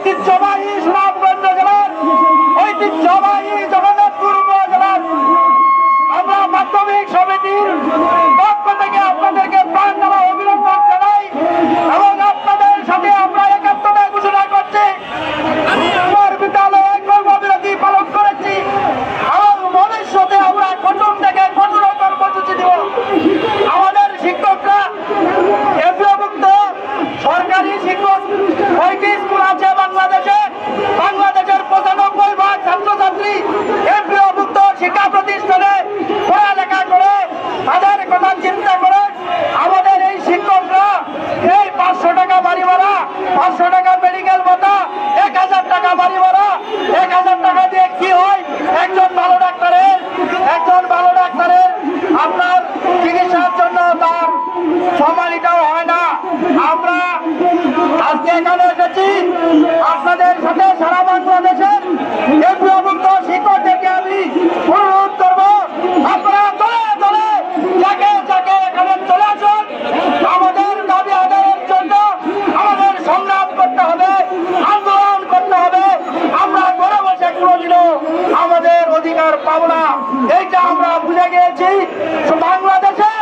ঐতিহ্যবাহী সুনামগঞ্জ জেলার ঐতিহ্যবাহী জগন্নাথপুর উপজেলার আমরা মাধ্যমিক সমিতির পক্ষ থেকে আপনাদেরকে প্রাণ ঢালা অভিনন্দন জানাই এবং আপনাদের সাথে আমরা একাত্মতা ঘোষণা করছি। বিদ্যালয়ে কর্মবিরতি পালন করেছি এবং ভবিষ্যতে আমরা কঠোর থেকে কঠোর কর্মসূচি দেব। আমাদের শিক্ষকরা এমপিওভুক্ত সরকারি শিক্ষক 5টি স্কুল আছে বাংলাদেশে। বাংলাদেশের 95% ছাত্রছাত্রী এমপিওভুক্ত শিক্ষা প্রতিষ্ঠানে পড়ালেখা করে তাদের কথা চিন্তা করে আমাদের এই শিক্ষকরা এই 500 টাকা বাড়ি ভাড়া, 500 টাকা মেডিকেল ভাতা, 1000 টাকা বাড়ি ভাড়া, 1000 টাকা দিয়ে কি হয় একজন ভালো ডাক্তারের আপনার চিকিৎসার জন্য তার সম্মানিতও হয় না। আমরা আজকে এখানে এসেছি আপনাদের সাথে সারা বাংলাদেশের এমপিওভুক্ত শিক্ষকদেরকে আমি অনুরোধ করবো আপনারা দলে দলে যাকে যাকে এখানে চলে আসুন। আমাদের দাবি আদায়ের জন্য আমাদের সংগ্রাম করতে হবে, আন্দোলন করতে হবে। আমরা ঘরে বসে কোনোদিনও আমাদের অধিকার পাবো না, এইটা আমরা বুঝে গিয়েছি। বাংলাদেশে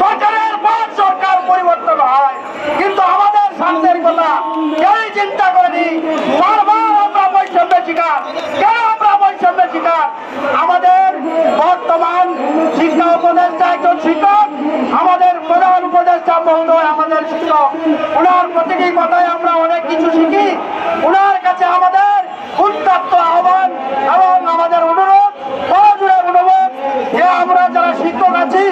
সরকারের পর সরকার পরিবর্তন হয় কিন্তু আমাদের স্বার্থের কথা কেউই চিন্তা করেনি। বারবার আমরা বৈষম্যের শিকার। কেন আমরা বৈষম্যের শিকার? আমাদের বর্তমান শিক্ষা উপদেষ্টা একজন শিক্ষক, আমাদের প্রধান উপদেষ্টা মহোদয় আমাদের শিক্ষক। ওনার প্রতিটি কথায় আমরা অনেক কিছু শিখি। ওনার কাছে আমাদের উত্তপ্ত আহ্বান এবং আমাদের অনুরোধ, বড়জোরে অনুরোধ যে আমরা যারা শিক্ষক আছি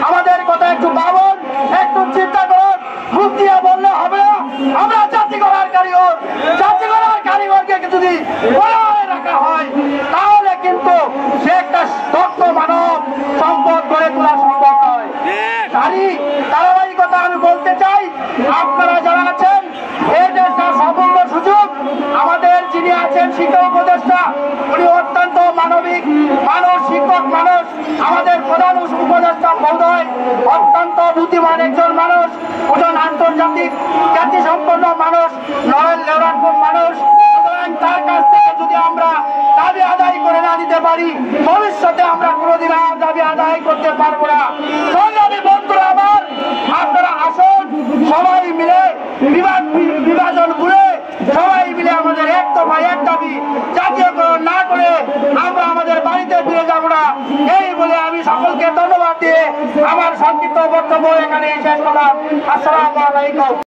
আমাদের কথা একটু ভাবুন, একটু চিন্তা করুন। মুখ দিয়ে বললে হবে না। আমরা জাতি গড়ার কারিগর, জাতি গড়ার কারিগরকে যদি বজায় রাখা হয় তাহলে কিন্তু সে একটা দক্ষ মানব সম্পদ গড়ে তোলা সম্ভব নয়। তারই ধারাবাহিকতা আমি বলতে চাই, আপনারা যারা আছেন এটা একটা সাফল্য সুযোগ। আমাদের যিনি আছেন শিক্ষা উপদেষ্টা উনি অত্যন্ত মানবিক মানুষ, শিক্ষক মানুষ। আমাদের প্রধান উপদেষ্টা মহোদয় অত্যন্ত বুদ্ধিমান একজন মানুষ, ওজন আন্তর্জাতিক খ্যাতিসম্পন্ন মানুষ, নরেন লেওরানপুর মানুষ। তার কাছ থেকে যদি আমরা দাবি আদায় করে না দিতে পারি ভবিষ্যতে আমরা কোনোদিন আর দাবি আদায় করতে পারবো না। সংগ্রামী বন্ধুরা আমার, আপনারা আসুন, সবাই মিলে বিভাজন ভুলে সবাই মিলে আমাদের এক দফা এক দাবি জাতীয়করণ না করে আমরা আমাদের বাড়িতে ফিরে যাব না। এই বলে আমি সকলকে ধন্যবাদ দিয়ে আমার সংক্ষিপ্ত বক্তব্য এখানে শেষ করলাম। আসসালামু আলাইকুম।